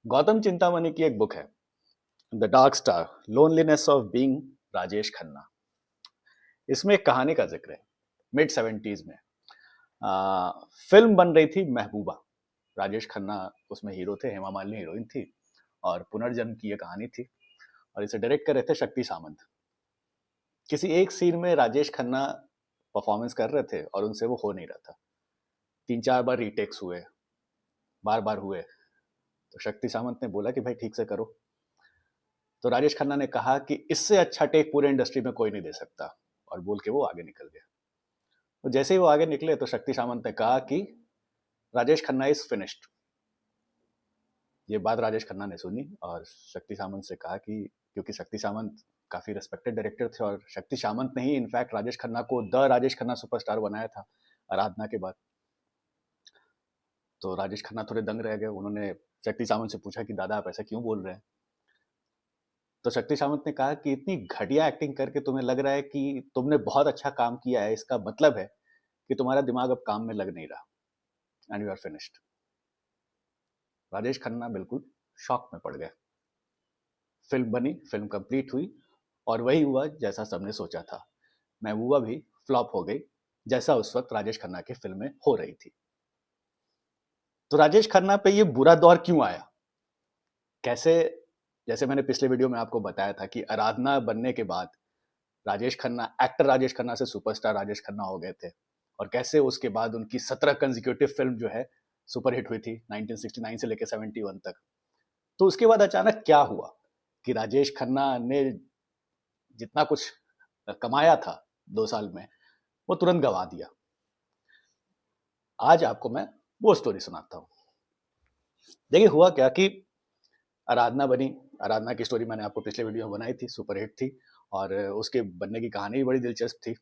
गौतम चिंतामणि की एक बुक है, the dark star, loneliness of being Rajesh Khanna. इसमें एक कहानी का जिक्र है। मिड 70s में फिल्म बन रही थी महबूबा। राजेश खन्ना उसमें हीरो थे, हेमा मालिनी हीरोइन थी और पुनर्जन्म की ये कहानी थी। और इसे डायरेक्ट कर रहे थे शक्ति सामंत। किसी एक सीन में राजेश खन्ना परफॉर्मेंस कर रहे थे और उनसे वो हो नहीं रहा था। 3-4 बार रीटेक्स हुए, बार बार हुए। तो शक्ति सामंत ने बोला कि भाई ठीक से करो। तो राजेश खन्ना ने कहा कि इससे अच्छा टेक पूरे इंडस्ट्री में कोई नहीं दे सकता, और बोल के वो आगे निकल गया। तो जैसे ही वो आगे निकले तो शक्ति सामंत ने कहा कि राजेश खन्ना इज फिनिश्ड। ये बात राजेश खन्ना ने सुनी और शक्ति सामंत से कहा कि, क्योंकि शक्ति सामंत काफी रिस्पेक्टेड डायरेक्टर थे और शक्ति सामंत ने ही इनफैक्ट राजेश खन्ना को द राजेश खन्ना सुपरस्टार बनाया था आराधना के बाद। तो राजेश खन्ना थोड़े दंग रह गए। उन्होंने शक्ति सामंत से पूछा कि दादा आप ऐसा क्यों बोल रहे हैं। तो शक्ति सामंत ने कहा कि इतनी घटिया एक्टिंग करके तुम्हें लग रहा है कि तुमने बहुत अच्छा काम किया है, इसका मतलब है कि तुम्हारा दिमाग अब काम में लग नहीं रहा, and you are finished. Rajesh Khanna बिल्कुल शॉक में पड़ गए। फिल्म बनी, फिल्म कंप्लीट हुई और वही हुआ जैसा सबने सोचा था। महबूबा भी फ्लॉप हो गई, जैसा उस वक्त राजेश खन्ना की फिल्में हो रही थी। तो राजेश खन्ना पे ये बुरा दौर क्यों आया, कैसे? जैसे मैंने पिछले वीडियो में आपको बताया था कि आराधना बनने के बाद राजेश खन्ना, एक्टर राजेश खन्ना से सुपरस्टार राजेश खन्ना हो गए थे, और कैसे उसके बाद उनकी 17 कंसेक्यूटिव फिल्म जो है सुपर हिट हुई थी 1969 से लेकर 71 तक। तो उसके बाद अचानक क्या हुआ कि राजेश खन्ना ने जितना कुछ कमाया था 2 साल में, वो तुरंत गवा दिया। आज आपको मैं वो स्टोरी सुनाता हूँ। देखिए हुआ क्या कि आराधना बनी। आराधना की स्टोरी मैंने आपको पिछले वीडियो में बनाई थी, सुपर हिट थी और उसके बनने की कहानी भी बड़ी दिलचस्प थी।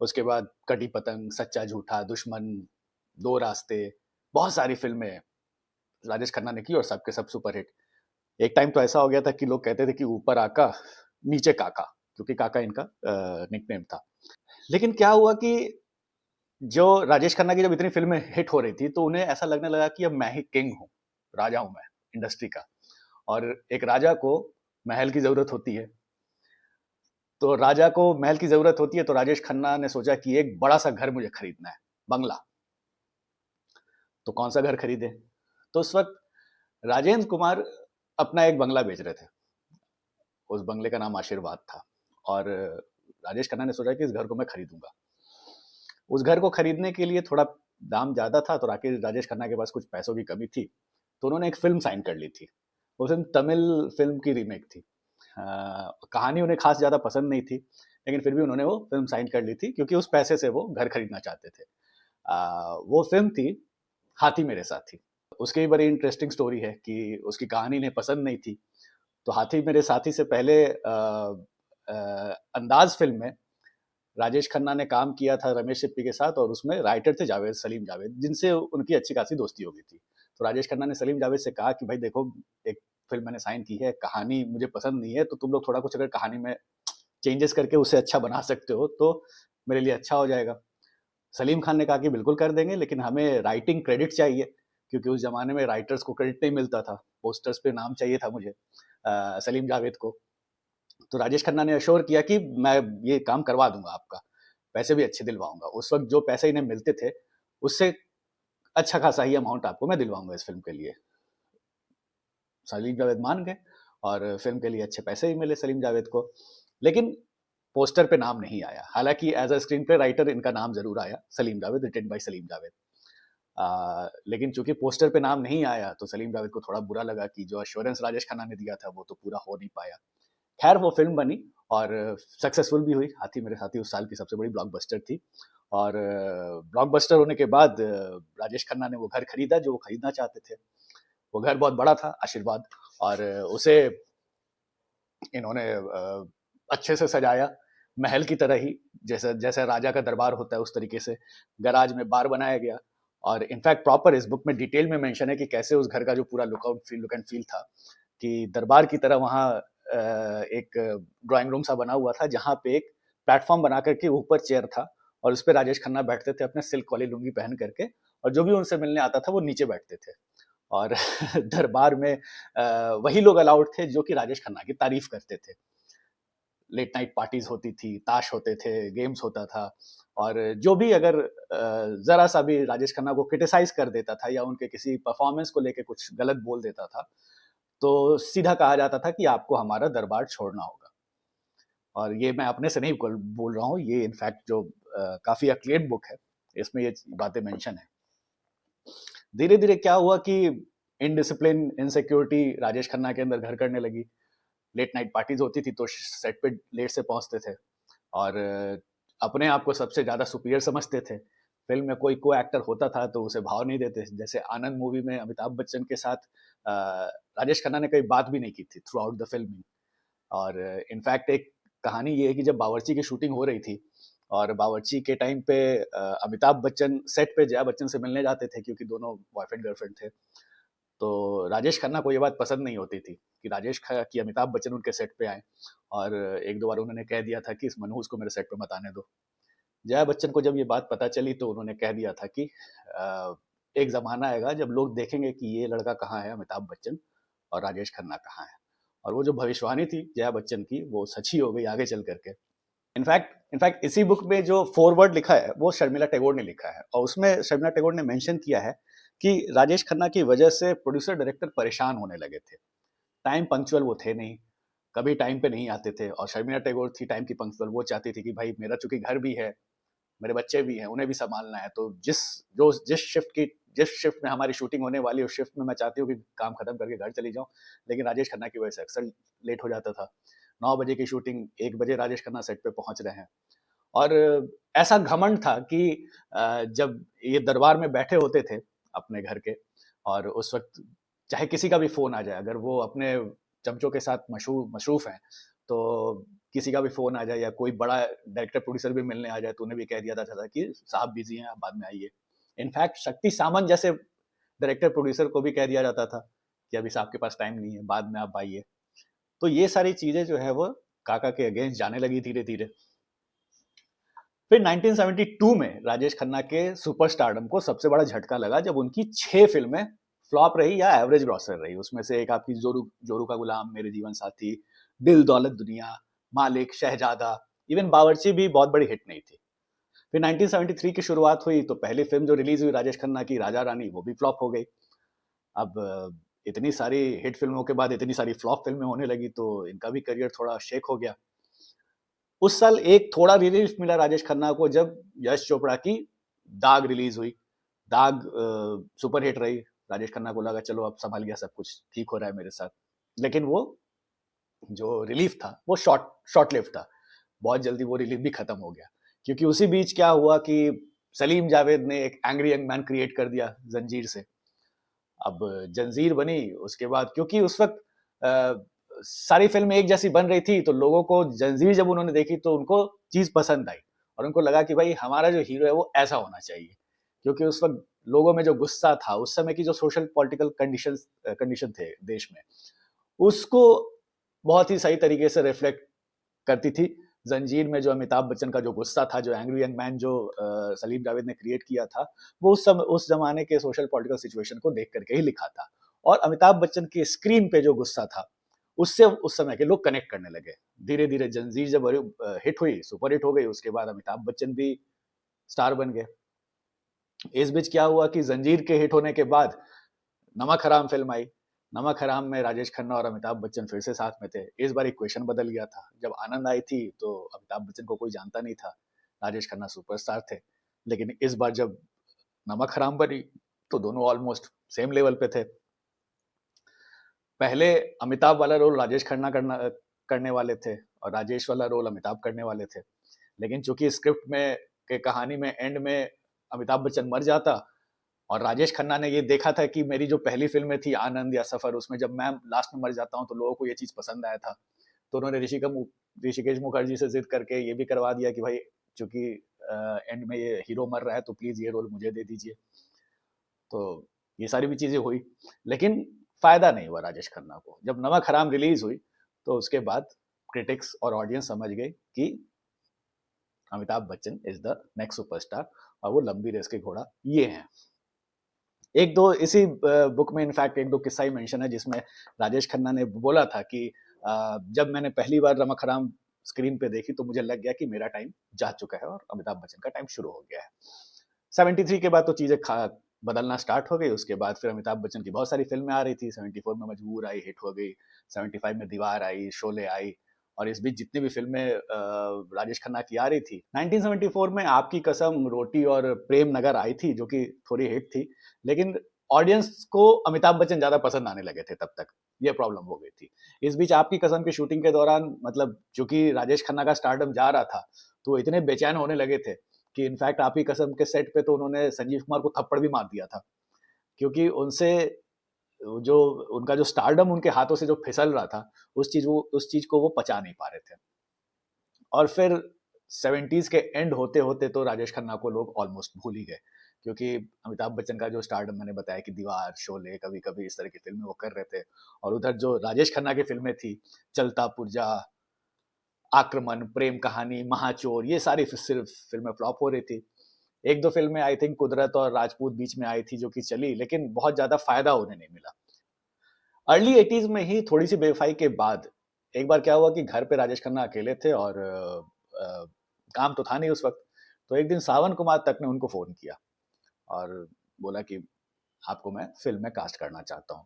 उसके बाद कटी पतंग, सच्चा झूठा, दुश्मन, दो रास्ते, बहुत सारी फिल्में राजेश खन्ना ने की और सबके सब सुपर हिट। एक टाइम तो ऐसा हो गया था कि लोग कहते थे कि ऊपर आका नीचे काका, क्योंकि काका इनका निकनेम था। लेकिन क्या हुआ कि जो राजेश खन्ना की जब इतनी फिल्में हिट हो रही थी तो उन्हें ऐसा लगने लगा कि अब मैं ही किंग हूँ, राजा हूँ मैं इंडस्ट्री का, और एक राजा को महल की जरूरत होती है। तो राजा को महल की जरूरत होती है तो राजेश खन्ना ने सोचा कि एक बड़ा सा घर मुझे खरीदना है, बंगला। तो कौन सा घर खरीदे? तो उस वक्त राजेंद्र कुमार अपना एक बंगला बेच रहे थे। उस बंगले का नाम आशीर्वाद था और राजेश खन्ना ने सोचा कि इस घर को मैं खरीदूंगा। उस घर को खरीदने के लिए थोड़ा दाम ज्यादा था, तो राजेश खन्ना के पास कुछ पैसों की कमी थी, तो उन्होंने एक फिल्म साइन कर ली थी। वो फिल्म तमिल फिल्म की रीमेक थी। कहानी उन्हें खास ज्यादा पसंद नहीं थी, लेकिन फिर भी उन्होंने वो फिल्म साइन कर ली थी क्योंकि उस पैसे से वो घर खरीदना चाहते थे। वो फिल्म थी हाथी मेरे साथी। उसकी भी बड़ी इंटरेस्टिंग स्टोरी है कि उसकी कहानी इन्हें पसंद नहीं थी। तो हाथी मेरे साथी से पहले अंदाज फिल्म में राजेश खन्ना ने काम किया था रमेश सिप्पी के साथ, और उसमें राइटर थे जावेद, सलीम जावेद, जिनसे उनकी अच्छी खासी दोस्ती हो गई थी। तो राजेश खन्ना ने सलीम जावेद से कहा कि भाई देखो, एक फिल्म मैंने साइन की है, कहानी मुझे पसंद नहीं है, तो तुम लोग थोड़ा कुछ अगर कहानी में चेंजेस करके उसे अच्छा बना सकते हो तो मेरे लिए अच्छा हो जाएगा। सलीम खान ने कहा कि बिल्कुल कर देंगे, लेकिन हमें राइटिंग क्रेडिट चाहिए, क्योंकि उस जमाने में राइटर्स को क्रेडिट नहीं मिलता था। पोस्टर्स पे नाम चाहिए था मुझे, सलीम जावेद को। तो राजेश खन्ना ने अश्योर किया कि मैं ये काम करवा दूंगा आपका, पैसे भी अच्छे दिलवाऊंगा। उस वक्त जो पैसे इन्हें मिलते थे उससे अच्छा खासा ही अमाउंट आपको मैं दिलवाऊंगा इस फिल्म के लिए। सलीम जावेद मान गए और फिल्म के लिए अच्छे पैसे भी मिले सलीम जावेद को। लेकिन पोस्टर पे नाम नहीं आया, हालांकि as a screenplay writer इनका नाम जरूर आया, सलीम जावेद, रिटेन बाय सलीम जावेद। लेकिन चूंकि पोस्टर पे नाम नहीं आया तो सलीम जावेद को थोड़ा बुरा लगा कि जो अश्योरेंस राजेश खन्ना ने दिया था वो तो पूरा हो नहीं पाया। खैर वो फिल्म बनी और सक्सेसफुल भी हुई। हाथी मेरे साथी उस साल की सबसे बड़ी ब्लॉकबस्टर थी, और ब्लॉकबस्टर होने के बाद राजेश खन्ना ने वो घर खरीदा जो वो खरीदना चाहते थे। वो घर बहुत बड़ा था, आशीर्वाद, और उसे इन्होंने अच्छे से सजाया, महल की तरह ही, जैसे जैसे राजा का दरबार होता है उस तरीके से। गराज में बार बनाया गया, और इनफैक्ट प्रॉपर इस बुक में डिटेल में मेंशन है कि कैसे उस घर का जो पूरा लुक एंड फील था, कि दरबार की तरह वहाँ एक ड्राइंग रूम सा बना हुआ था जहाँ पे एक प्लेटफॉर्म बना करके ऊपर चेयर था, और उस पर राजेश खन्ना बैठते थे अपने सिल्क वाली लुंगी पहन करके, और जो भी उनसे मिलने आता था वो नीचे बैठते थे। और दरबार में वही लोग अलाउड थे जो कि राजेश खन्ना की तारीफ करते थे। लेट नाइट पार्टीज होती थी, ताश होते थे, गेम्स होता था, और जो भी अगर जरा सा भी राजेश खन्ना को क्रिटिसाइज कर देता था या उनके किसी परफॉर्मेंस को लेके कुछ गलत बोल देता था, तो सीधा कहा जाता था कि आपको हमारा दरबार छोड़ना होगा। और ये मैं अपने से नहीं बोल रहा हूँ, ये इनफैक्ट जो काफी अक्लेम्ड बुक है, इसमें ये बातें मेंशन है। धीरे धीरे क्या हुआ कि इनडिसिप्लिन, इनसिक्योरिटी राजेश खन्ना के अंदर घर करने लगी। लेट नाइट पार्टीज होती थी तो सेट पे लेट से पहुंचते थे, और अपने आप को सबसे ज्यादा सुपीरियर समझते थे। फिल्म में कोई को एक्टर होता था तो उसे भाव नहीं देते। जैसे आनंद मूवी में अमिताभ बच्चन के साथ अ, राजेश खन्ना ने कई बात भी नहीं की थी थ्रू आउट द फिल्म। और इनफैक्ट एक कहानी ये है कि जब बावर्ची की शूटिंग हो रही थी, और बावर्ची के टाइम पे अमिताभ बच्चन सेट पे जया बच्चन से मिलने जाते थे, क्योंकि दोनों बॉयफ्रेंड गर्लफ्रेंड थे। तो राजेश खन्ना को ये बात पसंद नहीं होती थी कि कि अमिताभ बच्चन उनके सेट पे आए, और एक दो बार उन्होंने कह दिया था कि इस मनहूस को मेरे सेट पे मत आने दो। जया बच्चन को जब ये बात पता चली तो उन्होंने कह दिया था कि एक ज़माना आएगा जब लोग देखेंगे कि ये लड़का कहाँ है, अमिताभ बच्चन, और राजेश खन्ना कहाँ है। और वो जो भविष्यवाणी थी जया बच्चन की, वो सच ही हो गई आगे चल करके। इनफैक्ट इसी बुक में जो फोरवर्ड लिखा है वो शर्मिला टैगोर ने लिखा है, और उसमें शर्मिला टैगोर ने मेंशन किया है कि राजेश खन्ना की वजह से प्रोड्यूसर डायरेक्टर परेशान होने लगे थे। टाइम पंक्चुअल वो थे नहीं, कभी टाइम पे नहीं आते थे, और शर्मिला टैगोर थी टाइम की पंक्चुअल। वो चाहती थी कि भाई मेरा चूंकि घर भी है, मेरे बच्चे भी हैं, उन्हें भी संभालना है, तो जिस शिफ्ट में हमारी शूटिंग होने वाली है उस शिफ्ट में मैं चाहती हूँ कि काम खत्म करके घर चली जाऊँ। लेकिन राजेश खन्ना की वजह से अक्सर लेट हो जाता था। 9 बजे की शूटिंग, 1 बजे राजेश खन्ना सेट पे पहुंच रहे हैं। और ऐसा घमंड था कि जब ये दरबार में बैठे होते थे अपने घर के, और उस वक्त चाहे किसी का भी फोन आ जाए, अगर वो अपने चमचों के साथ मशरूफ हैं, तो किसी का भी फोन आ जाए या कोई बड़ा डायरेक्टर प्रोड्यूसर भी मिलने आ जाए तो उन्हें भी कह दिया जाता था कि साहब बिजी हैं, आप बाद में आइए। इनफैक्ट शक्ति सामंत जैसे डायरेक्टर प्रोड्यूसर को भी कह दिया जाता था कि अभी साहब के पास टाइम नहीं है, बाद में आप आइए। तो ये सारी चीजें जो है वो काका के अगेंस्ट जाने लगी धीरे धीरे। फिर 1972 में राजेश खन्ना के सुपरस्टारडम को सबसे बड़ा झटका लगा जब उनकी 6 फिल्में फ्लॉप रही या एवरेज ग्रॉसर रही। उसमें से एक आपकी जोरू जोरू का गुलाम, मेरे जीवन साथी, दिल दौलत दुनिया, मालिक, शहजादा, इवन बावर्ची भी बहुत बड़ी हिट नहीं थी। फिर 1973 की शुरुआत हुई तो पहली फिल्म जो रिलीज हुई राजेश खन्ना की, राजा रानी, वो भी फ्लॉप हो गई। अब इतनी सारी हिट फिल्मों के बाद इतनी सारी फ्लॉप फिल्में होने लगी तो इनका भी करियर थोड़ा शेक हो गया। उस साल एक थोड़ा रिलीफ मिला राजेश खन्ना को जब यश चोपड़ा की दाग रिलीज हुई। दाग सुपर हिट रही। राजेश खन्ना को लगा चलो अब संभल गया सब कुछ, ठीक हो रहा है मेरे साथ। लेकिन वो जो रिलीफ था वो शॉर्ट शॉर्ट लिव था। बहुत जल्दी वो रिलीफ भी खत्म हो गया, क्योंकि उसी बीच क्या हुआ कि सलीम जावेद ने एक एंग्री यंग मैन क्रिएट कर दिया जंजीर से। अब जंजीर बनी उसके बाद, क्योंकि उस वक्त सारी फिल्में एक जैसी बन रही थी, तो लोगों को जंजीर जब उन्होंने देखी तो उनको चीज पसंद आई, और उनको लगा कि भाई हमारा जो हीरो है वो ऐसा होना चाहिए। क्योंकि उस वक्त लोगों में जो गुस्सा था, उस समय की जो सोशल पॉलिटिकल कंडीशन थे देश में, उसको बहुत ही सही तरीके से रिफ्लेक्ट करती थी। जंजीर में जो अमिताभ बच्चन का जो गुस्सा था, जो एंग्री यंग मैन जो सलीम जावेद ने क्रिएट किया था, वो उस जमाने के सोशल पॉलिटिकल सिचुएशन को देख करके ही लिखा था। और अमिताभ बच्चन के स्क्रीन पे जो गुस्सा था, उससे उस समय के लोग कनेक्ट करने लगे। धीरे धीरे जंजीर जब हिट हुई, सुपर हिट हो गई, उसके बाद अमिताभ बच्चन भी स्टार बन गए। इस बीच क्या हुआ कि जंजीर के हिट होने के बाद नमक हराम फिल्म आई। नमक हराम में राजेश खन्ना और अमिताभ बच्चन फिर से साथ में थे। इस बार इक्वेशन बदल गया था। जब आनंद आई थी तो अमिताभ बच्चन को कोई जानता नहीं था, राजेश खन्ना सुपरस्टार थे। लेकिन इस बार जब नमक हराम बनी तो दोनों ऑलमोस्ट सेम लेवल पे थे। पहले अमिताभ वाला रोल राजेश खन्ना करने वाले थे, और राजेश वाला रोल अमिताभ करने वाले थे। लेकिन चूंकि स्क्रिप्ट में के कहानी में एंड में अमिताभ बच्चन मर जाता, और राजेश खन्ना ने ये देखा था कि मेरी जो पहली फिल्में थी आनंद या सफर, उसमें जब मैं लास्ट में मर जाता हूँ तो लोगों को ये चीज पसंद आया था। तो उन्होंने ऋषिकेश मुखर्जी से जिद करके ये भी करवा दिया कि भाई चूंकि एंड में ये हीरो मर रहा है तो प्लीज ये रोल मुझे दे दीजिए। तो ये सारी भी चीजें हुई, लेकिन फायदा नहीं हुआ राजेश खन्ना को। जब नमक हराम रिलीज हुई तो उसके बाद क्रिटिक्स और ऑडियंस समझ गए कि Amitabh Bachchan is the next superstar, और वो लंबी रेस के घोड़ा ये हैं। एक दो इसी बुक में इनफैक्ट एक दो किस्सा ही मेंशन है जिसमें राजेश खन्ना ने बोला था कि जब मैंने पहली बार रमक स्क्रीन पे देखी तो मुझे लग गया कि मेरा टाइम जा चुका है और अमिताभ बच्चन का टाइम शुरू हो गया है। 73 के बाद तो चीजें बदलना स्टार्ट हो गई। उसके बाद फिर अमिताभ बच्चन की बहुत सारी फिल्में आ रही थी। 74 में मजबूर आई, हिट हो गई। 75 में दीवार आई, शोले आई, और इस बीच जितनी भी फिल्में राजेश खन्ना की आ रही थी, 1974 में आपकी कसम, रोटी और प्रेम नगर आई थी जो कि थोड़ी हिट थी, लेकिन ऑडियंस को अमिताभ बच्चन ज्यादा पसंद आने लगे थे तब तक। ये प्रॉब्लम हो गई थी। इस बीच आपकी कसम की शूटिंग के दौरान, मतलब चूंकि राजेश खन्ना का स्टारडम जा रहा था, तो इतने बेचैन होने लगे थे कि इनफैक्ट आप ही कसम के सेट पे तो उन्होंने संजीव कुमार को थप्पड़ भी मार दिया था, क्योंकि उनसे जो उनका जो स्टारडम उनके हाथों से जो फिसल रहा था, उस चीज को वो पचा नहीं पा रहे थे। और फिर 70s के एंड होते होते तो राजेश खन्ना को लोग ऑलमोस्ट भूल ही गए, क्योंकि अमिताभ बच्चन का जो स्टारडम मैंने बताया कि दीवार, शोले, कभी कभी इस तरह की फिल्में वो कर रहे थे, और उधर जो राजेश खन्ना की फिल्में थी, चलता पुर्जा, आक्रमण, प्रेम कहानी, महाचोर, ये सारी सिर्फ फिल्में फ्लॉप हो रही थी। एक दो फिल्में आई थिंक कुदरत और राजपूत बीच में आई थी जो कि चली, लेकिन बहुत ज्यादा फायदा उन्हें नहीं मिला। अर्ली 80s में ही थोड़ी सी बेवफाई के बाद एक बार क्या हुआ कि घर पे राजेश खन्ना अकेले थे और काम तो था नहीं उस वक्त। तो एक दिन सावन कुमार तक ने उनको फोन किया और बोला कि आपको मैं फिल्म में कास्ट करना चाहता हूँ।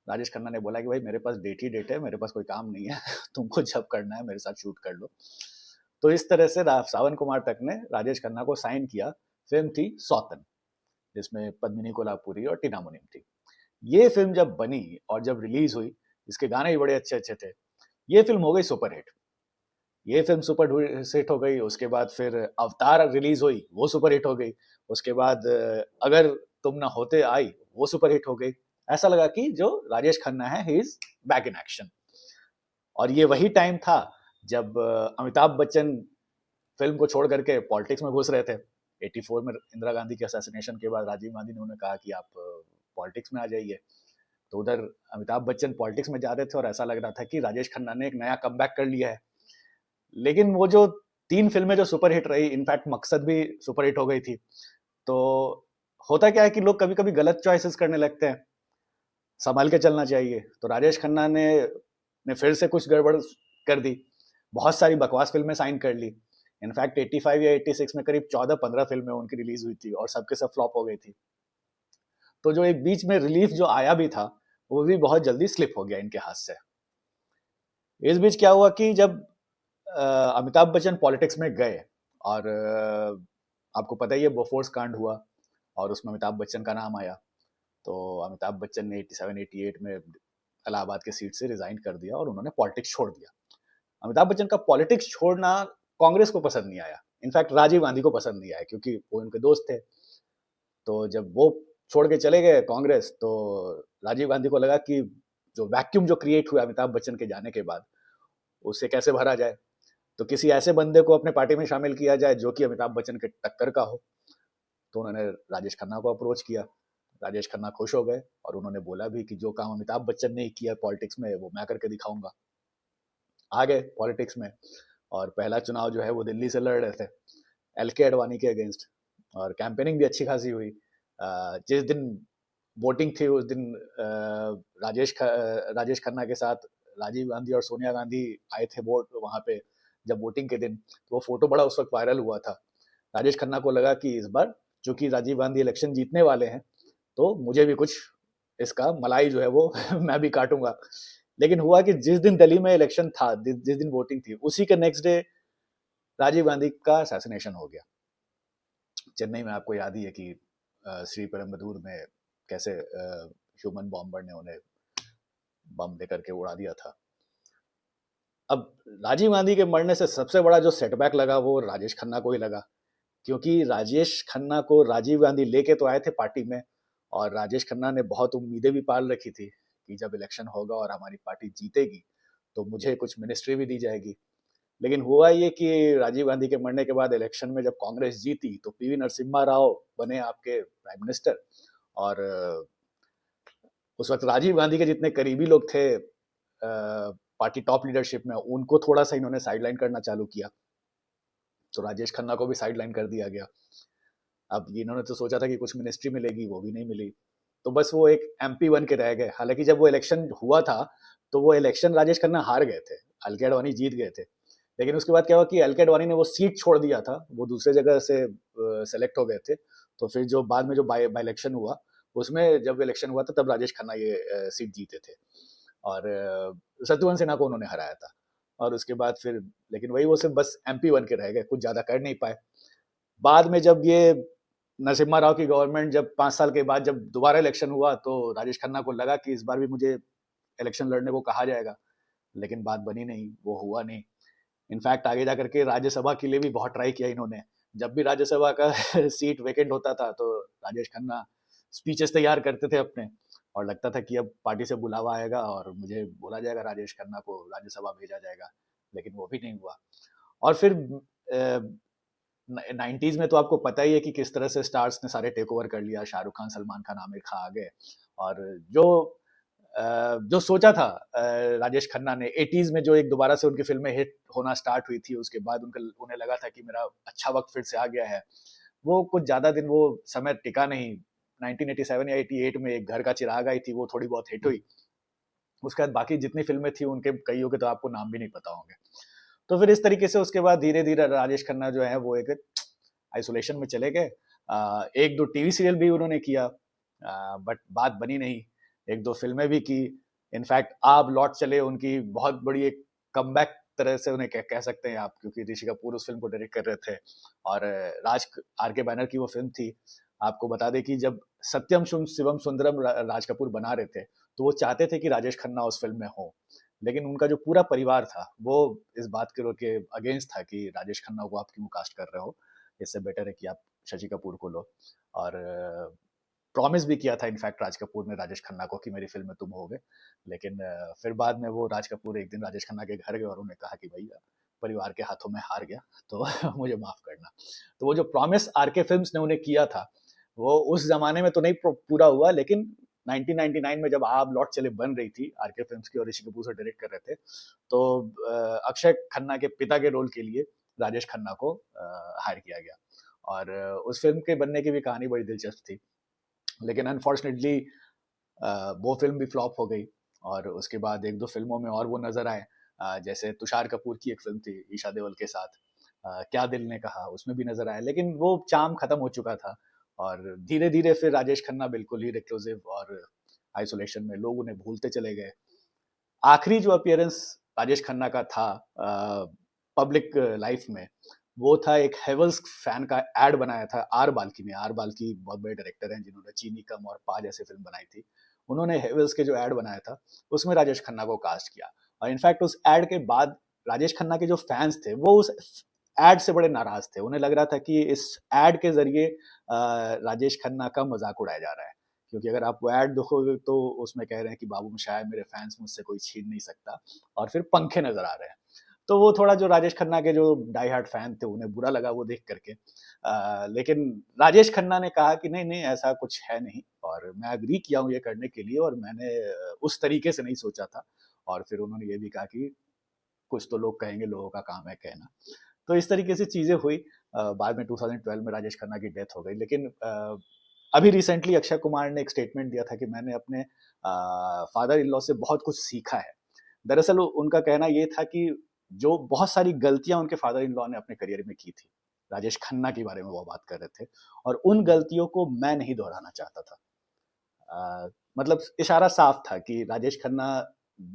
राजेश खन्ना ने बोला कि भाई मेरे पास डेट ही डेट है, मेरे पास कोई काम नहीं है तुमको जब करना है मेरे साथ शूट कर लो। तो इस तरह से सावन कुमार तक ने राजेश खन्ना को साइन किया। फिल्म थी सौतन, जिसमें पद्मिनी कोल्हापुरी और टीना मुनीम थी। ये फिल्म जब बनी और जब रिलीज हुई, इसके गाने भी बड़े अच्छे अच्छे थे, ये फिल्म हो गई सुपर हिट। ये फिल्म सुपर हिट हो गई। उसके बाद फिर अवतार रिलीज हुई, वो सुपर हिट हो गई। उसके बाद अगर तुम ना होते आई, वो सुपर हिट हो गई। ऐसा लगा कि जो राजेश खन्ना है, he is back in action. और ये वही टाइम था जब अमिताभ बच्चन फिल्म को छोड़ करके पॉलिटिक्स में घुस रहे थे। 84 में इंदिरा गांधी के असैसिनेशन के बाद राजीव गांधी ने उन्हें कहा कि आप पॉलिटिक्स में आ जाइए। तो उधर अमिताभ बच्चन पॉलिटिक्स में जा रहे थे और ऐसा लग रहा था कि राजेश खन्ना ने एक नया कमबैक कर लिया है। लेकिन वो जो 3 फिल्में जो सुपर हिट रही, इनफैक्ट मकसद भी सुपर हिट हो गई थी। तो होता क्या है कि लोग कभी-कभी गलत चॉइसेस करने लगते हैं, संभल के चलना चाहिए। तो राजेश खन्ना ने फिर से कुछ गड़बड़ कर दी, बहुत सारी बकवास फिल्में साइन कर ली। इनफैक्ट 85 या 86 में करीब 14-15 फिल्में उनकी रिलीज हुई थी और सबके सब फ्लॉप हो गई थी। तो जो एक बीच में रिलीफ जो आया भी था, वो भी बहुत जल्दी स्लिप हो गया इनके हाथ से। इस बीच क्या हुआ कि जब अमिताभ बच्चन पॉलिटिक्स में गए और आपको पता ही है बोफोर्स कांड हुआ और उसमें अमिताभ बच्चन का नाम आया। तो अमिताभ बच्चन ने 87-88 में इलाहाबाद के सीट से रिजाइन कर दिया और उन्होंने पॉलिटिक्स छोड़ दिया। अमिताभ बच्चन का पॉलिटिक्स छोड़ना कांग्रेस को पसंद नहीं आया, इनफैक्ट राजीव गांधी को पसंद नहीं आया, क्योंकि वो उनके दोस्त थे। तो जब वो छोड़ के चले गए कांग्रेस, तो राजीव गांधी को लगा कि जो वैक्यूम जो क्रिएट हुआ अमिताभ बच्चन के जाने के बाद, उसे कैसे भरा जाए। तो किसी ऐसे बंदे को अपने पार्टी में शामिल किया जाए जो कि अमिताभ बच्चन के टक्कर का हो। तो उन्होंने राजेश खन्ना को अप्रोच किया। राजेश खन्ना खुश हो गए और उन्होंने बोला भी कि जो काम अमिताभ बच्चन ने किया पॉलिटिक्स में, वो मैं करके दिखाऊंगा। आ गए पॉलिटिक्स में और पहला चुनाव जो है वो दिल्ली से लड़ रहे थे, एल के अडवाणी के अगेंस्ट, और कैंपेनिंग भी अच्छी खासी हुई। जिस दिन वोटिंग थी उस दिन राजेश खन्ना के साथ राजीव गांधी और सोनिया गांधी आए थे वोट वहां पे जब वोटिंग के दिन। तो वो फोटो बड़ा उस वक्त वायरल हुआ था। राजेश खन्ना को लगा कि इस बार चूंकि राजीव गांधी इलेक्शन जीतने वाले हैं, तो मुझे भी कुछ इसका मलाई जो है वो मैं भी काटूंगा। लेकिन हुआ कि जिस दिन दिल्ली में इलेक्शन था, जिस दिन वोटिंग थी, उसी के नेक्स्ट डे राजीव गांधी का असैसिनेशन हो गया। चेन्नई में आपको याद ही है कि श्री पेरम्बदूर में कैसे ह्यूमन बॉम्बर ने उन्हें बम लेकर के उड़ा दिया था। अब राजीव गांधी के मरने से सबसे बड़ा जो सेटबैक लगा वो राजेश खन्ना को ही लगा, क्योंकि राजेश खन्ना को राजीव गांधी लेके तो आए थे पार्टी में, और राजेश खन्ना ने बहुत उम्मीदें भी पाल रखी थी कि जब इलेक्शन होगा और हमारी पार्टी जीतेगी तो मुझे कुछ मिनिस्ट्री भी दी जाएगी। लेकिन हुआ ये कि राजीव गांधी के मरने के बाद इलेक्शन में जब कांग्रेस जीती तो पीवी नरसिम्हा राव बने आपके प्राइम मिनिस्टर। और उस वक्त राजीव गांधी के जितने करीबी लोग थे पार्टी टॉप लीडरशिप में, उनको थोड़ा सा इन्होंने साइडलाइन करना चालू किया। तो राजेश खन्ना को भी साइडलाइन कर दिया गया। अब इन्होंने तो सोचा था कि कुछ मिनिस्ट्री मिलेगी, वो भी नहीं मिली। तो बस वो एक MP बन के रह गए। हालाँकि जब वो इलेक्शन हुआ था, तो वो इलेक्शन राजेश खन्ना हार गए थे, अलके अडवाणी जीत गए थे। लेकिन उसके बाद क्या हुआ कि अलके अडवाणी ने वो सीट छोड़ दिया था, वो दूसरे जगह से सेलेक्ट हो गए थे। तो फिर जो बाद में जो बाय बाय इलेक्शन हुआ, उसमें जब इलेक्शन हुआ था तब राजेश खन्ना ये सीट जीते थे और शत्रुघ्न सिन्हा को उन्होंने हराया था। और उसके बाद फिर लेकिन वही वो सिर्फ बस MP बन के रह गए, कुछ ज़्यादा कर नहीं पाए। बाद में जब ये नरसिम्हा राव की गवर्नमेंट जब 5 साल के बाद जब दोबारा इलेक्शन हुआ, तो राजेश खन्ना को लगा कि इस बार भी मुझे इलेक्शन लड़ने को कहा जाएगा, लेकिन बात बनी नहीं, वो हुआ नहीं। इनफैक्ट आगे जाकर के राज्यसभा के लिए भी बहुत ट्राई किया इन्होंने। जब भी राज्यसभा का सीट वैकेंट होता था, तो राजेश खन्ना स्पीचेस तैयार करते थे अपने और लगता था कि अब पार्टी से बुलावा आएगा और मुझे बोला जाएगा, राजेश खन्ना को राज्यसभा भेजा जाएगा, लेकिन वो भी नहीं हुआ। और फिर 90s में तो आपको पता ही है कि किस तरह से स्टार्स ने सारे टेक ओवर कर लिया, शाहरुख खान, सलमान खान, आमिर खान आ गए और जो सोचा था राजेश खन्ना ने 80s में जो एक दोबारा से उनकी फिल्में हिट होना स्टार्ट हुई थी, उसके बाद उन्हें लगा था कि मेरा अच्छा वक्त फिर से आ गया है, वो कुछ ज्यादा दिन वो समय टिका नहीं। 1987 या 88 में एक घर का चिराग आई थी, वो थोड़ी बहुत हिट हुई। उसके बाद बाकी जितनी फिल्में थी उनके कईयों के तो आपको नाम भी नहीं पता होंगे। तो फिर इस तरीके से उसके बाद धीरे धीरे राजेश खन्ना जो है वो एक आइसोलेशन में चले गए। एक दो टीवी सीरियल भी उन्होंने किया, बट बात बनी नहीं। एक दो फिल्में भी की। इनफैक्ट आप लौट चले उनकी बहुत बड़ी एक कमबैक तरह से उन्हें कह सकते हैं आप, क्योंकि ऋषि कपूर उस फिल्म को डायरेक्ट कर रहे थे और राज RK बैनर की वो फिल्म थी। आपको बता दें कि जब सत्यम शिवम सुंदरम राज कपूर बना रहे थे, तो वो चाहते थे कि राजेश खन्ना उस फिल्म में हो, लेकिन उनका जो पूरा परिवार था वो इस बात के अगेंस्ट था कि राजेश खन्ना को आप क्यों कास्ट कर रहे हो, इससे बेटर है कि आप शशि कपूर को लो। और प्रॉमिस भी किया था इनफैक्ट राज कपूर ने राजेश खन्ना को कि मेरी फिल्म में तुम होगे। लेकिन फिर बाद में वो राज कपूर एक दिन राजेश खन्ना के घर गए और उन्हें कहा कि भैया परिवार के हाथों में हार गया, तो मुझे माफ करना। तो वो जो प्रॉमिस RK फिल्म्स ने उन्हें किया था, वो उस जमाने में तो नहीं पूरा हुआ, लेकिन 1999 में जब आप लौट चले बन रही थी RK फिल्म्स की और ऋषि कपूर से डायरेक्ट कर रहे थे, तो अक्षय खन्ना के पिता के रोल के लिए राजेश खन्ना को हायर किया गया। और उस फिल्म के बनने की भी कहानी बड़ी दिलचस्प थी, लेकिन अनफॉर्चुनेटली वो फिल्म भी फ्लॉप हो गई। और उसके बाद एक दो फिल्मों में और वो नजर आए, जैसे तुषार कपूर की एक फिल्म थी ईशा देओल के साथ, क्या दिल ने कहा, उसमें भी नजर आया, लेकिन वो चार्म खत्म हो चुका था। और धीरे धीरे फिर राजेश खन्ना बिल्कुल ही रिक्लूसिव और आइसोलेशन में, लोग उन्हें भूलते चले गए। आखिरी जो अपीयरेंस राजेश खन्ना का था पब्लिक लाइफ में, वो था एक हेवल्स फैन का एड बनाया था आर बाल्की ने। आर बाल्की बहुत बड़े डायरेक्टर हैं जिन्होंने चीनी कम और पा जैसे फिल्म बनाई थी। उन्होंने हेवल्स के जो एड बनाया था, उसमें राजेश खन्ना को कास्ट किया। और इनफैक्ट उस एड के बाद राजेश खन्ना के जो फैंस थे वो उस एड से बड़े नाराज थे। उन्हें लग रहा था कि इस एड के जरिए राजेश खन्ना का मजाक उड़ाया जा रहा है, क्योंकि अगर आप वो ऐड देखोगे तो उसमें कह रहे हैं कि बाबू मोशाय मेरे फैंस मुझसे कोई छीन नहीं सकता, और फिर पंखे नजर आ रहे हैं। तो वो थोड़ा जो राजेश खन्ना के जो डाई हार्ड फैन थे उन्हें बुरा लगा वो देख करके। लेकिन राजेश खन्ना ने कहा कि नहीं नहीं ऐसा कुछ है नहीं, और मैं अग्री किया हूँ ये करने के लिए, और मैंने उस तरीके से नहीं सोचा था। और फिर उन्होंने ये भी कहा कि कुछ तो लोग कहेंगे, लोगों का काम है कहना। तो इस तरीके से चीजें हुई। बाद में 2012 में राजेश खन्ना की डेथ हो गई। लेकिन अभी रिसेंटली अक्षय कुमार ने एक स्टेटमेंट दिया था कि मैंने अपने फादर इन लॉ से बहुत कुछ सीखा है। दरअसल उनका कहना ये था कि जो बहुत सारी गलतियां उनके फादर इन लॉ ने अपने करियर में की थी, राजेश खन्ना के बारे में वो बात कर रहे थे, और उन गलतियों को मैं नहीं दोहराना चाहता था। मतलब इशारा साफ था कि राजेश खन्ना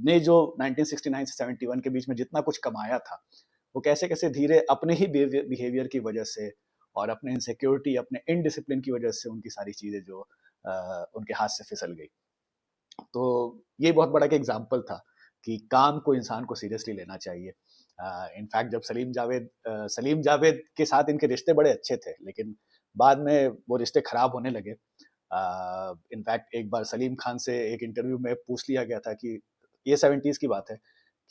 ने जो 1969 से 71 के बीच में जितना कुछ कमाया था, वो कैसे कैसे धीरे अपने ही बिहेवियर की वजह से और अपने इनसिक्योरिटी, अपने इनडिसिप्लिन की वजह से उनकी सारी चीजें जो उनके हाथ से फिसल गई। तो ये बहुत बड़ा एक एग्जाम्पल था कि काम को इंसान को सीरियसली लेना चाहिए। इनफैक्ट जब सलीम जावेद के साथ इनके रिश्ते बड़े अच्छे थे, लेकिन बाद में वो रिश्ते खराब होने लगे। इनफैक्ट एक बार सलीम खान से एक इंटरव्यू में पूछ लिया गया था कि ये 70s की बात है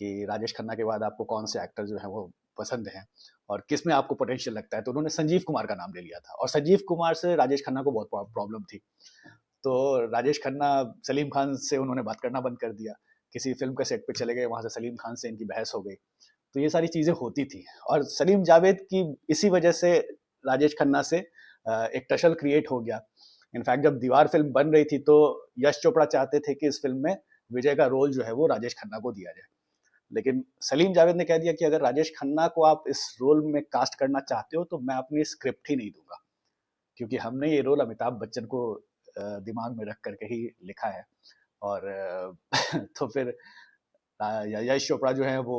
कि राजेश खन्ना के बाद आपको कौन से एक्टर जो है वो पसंद हैं और किस में आपको पोटेंशियल लगता है, तो उन्होंने संजीव कुमार का नाम ले लिया था, और संजीव कुमार से राजेश खन्ना को बहुत प्रॉब्लम थी। तो राजेश खन्ना सलीम खान से उन्होंने बात करना बंद कर दिया, किसी फिल्म के सेट पे चले गए, वहां से सलीम खान से इनकी बहस हो गई। तो ये सारी चीजें होती थी, और सलीम जावेद की इसी वजह से राजेश खन्ना से एक टशल क्रिएट हो गया। इनफैक्ट जब दीवार फिल्म बन रही थी तो यश चोपड़ा चाहते थे कि इस फिल्म में विजय का रोल जो है वो राजेश खन्ना को दिया जाए, लेकिन सलीम जावेद ने कह दिया कि अगर राजेश खन्ना को आप इस रोल में कास्ट करना चाहते हो तो मैं अपनी स्क्रिप्ट ही नहीं दूंगा, क्योंकि हमने ये रोल अमिताभ बच्चन को दिमाग में रख करके ही लिखा है। और तो फिर यश चोपड़ा जो है वो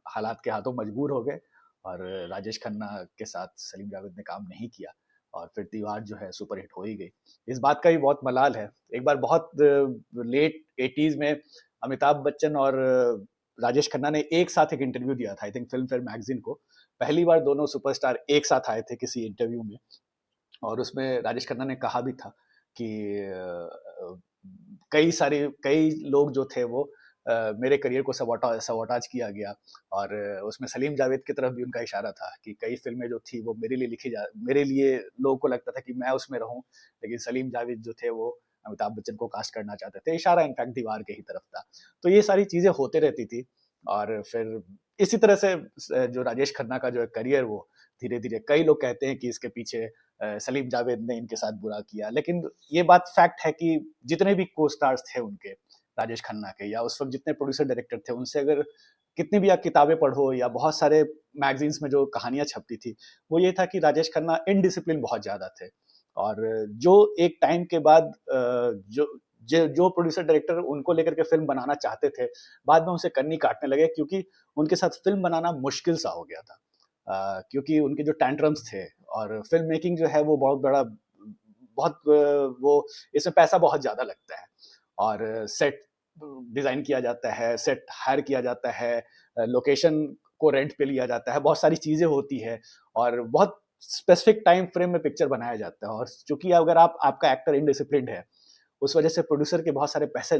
हालात के हाथों मजबूर हो गए और राजेश खन्ना के साथ सलीम जावेद ने काम नहीं किया, और फिर दीवार जो है सुपरहिट हो ही गई। इस बात का भी बहुत मलाल है, एक बार बहुत लेट 80s में अमिताभ बच्चन और राजेश खन्ना ने एक साथ एक इंटरव्यू दिया था, I think film fair magazine को। पहली बार दोनों सुपरस्टार एक साथ आए थे किसी इंटरव्यू में, और उसमें राजेश खन्ना ने कहा भी था कि कई लोग जो थे वो मेरे करियर को सबोटाज किया गया, और उसमें सलीम जावेद की तरफ भी उनका इशारा था कि कई फिल्में जो थी वो मेरे लिए लोगों को लगता था कि मैं उसमें रहूं, लेकिन सलीम जावेद जो थे वो अमिताभ बच्चन को कास्ट करना चाहते थे। इशारा इनफैक्ट दीवार के ही तरफ था। तो ये सारी चीजें होते रहती थी, और फिर इसी तरह से जो राजेश खन्ना का जो करियर वो धीरे धीरे, कई लोग कहते हैं कि इसके पीछे सलीम जावेद ने इनके साथ बुरा किया, लेकिन ये बात फैक्ट है कि जितने भी को स्टार्स थे उनके, राजेश खन्ना के, या उस वक्त जितने प्रोड्यूसर डायरेक्टर थे, उनसे अगर कितनी भी आप किताबें पढ़ो या बहुत सारे मैगजीन्स में जो कहानियां छपती थी, वो ये था कि राजेश खन्ना इनडिसिप्लिन बहुत ज्यादा थे। और जो एक टाइम के बाद जो प्रोड्यूसर डायरेक्टर उनको लेकर के फिल्म बनाना चाहते थे, बाद में उसे कन्नी काटने लगे, क्योंकि उनके साथ फिल्म बनाना मुश्किल सा हो गया था। क्योंकि उनके जो टैंट्रम्स थे, और फिल्म मेकिंग जो है वो वो इसमें पैसा बहुत ज्यादा लगता है, और सेट डिजाइन किया जाता है, सेट हायर किया जाता है, लोकेशन को रेंट पे लिया जाता है, बहुत सारी चीजें होती है, और बहुत स्पेसिफिक टाइम फ्रेम में पिक्चर बनाया जाता है। और चूंकि अगर आपका एक्टर इनडिसिप्लिन है, उस वजह से प्रोड्यूसर के बहुत सारे पैसे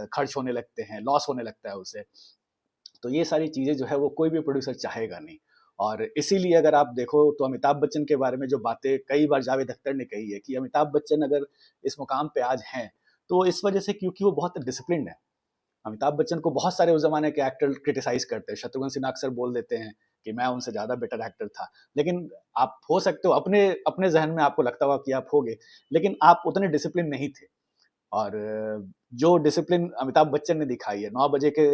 खर्च होने लगते हैं, लॉस होने लगता है उसे। तो ये सारी चीजें जो है वो कोई भी प्रोड्यूसर चाहेगा नहीं। और इसीलिए अगर आप देखो तो अमिताभ बच्चन के बारे में जो बातें कई बार जावेद अख्तर ने कही है कि अमिताभ बच्चन अगर इस मुकाम पे आज हैं, तो इस वजह से क्योंकि वो बहुत डिसिप्लिन है। अमिताभ बच्चन को बहुत सारे उस जमाने के एक्टर क्रिटिसाइज करते हैं, शत्रुघ्न सिन्हा अक्सर बोल देते हैं कि मैं उनसे ज्यादा बेटर एक्टर था, लेकिन आप हो सकते हो अपने अपने जहन में आपको लगता हुआ कि आप होगे, लेकिन आप उतने डिसिप्लिन नहीं थे। और जो डिसिप्लिन अमिताभ बच्चन ने दिखाई है, 9 बजे के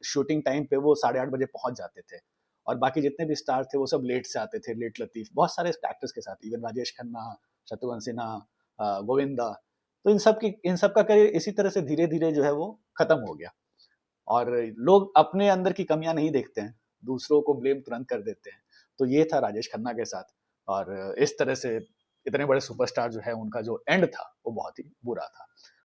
शूटिंग टाइम पे वो 8:30 बजे पहुंच जाते थे, और बाकी जितने भी स्टार थे वो सब लेट से आते थे, लेट लतीफ, बहुत सारे एक्टर्स के साथ, इवन राजेश खन्ना, शत्रुघ्न सिन्हा, गोविंदा। तो इन सब का करियर इसी तरह से धीरे धीरे जो है वो खत्म हो गया, और लोग अपने अंदर की कमियां नहीं देखते हैं, दूसरों को ब्लेम तुरंत कर देते हैं। तो ये था राजेश खन्ना के साथ, और इस तरह से इतने बड़े सुपरस्टार जो है उनका जो एंड था वो बहुत ही बुरा था।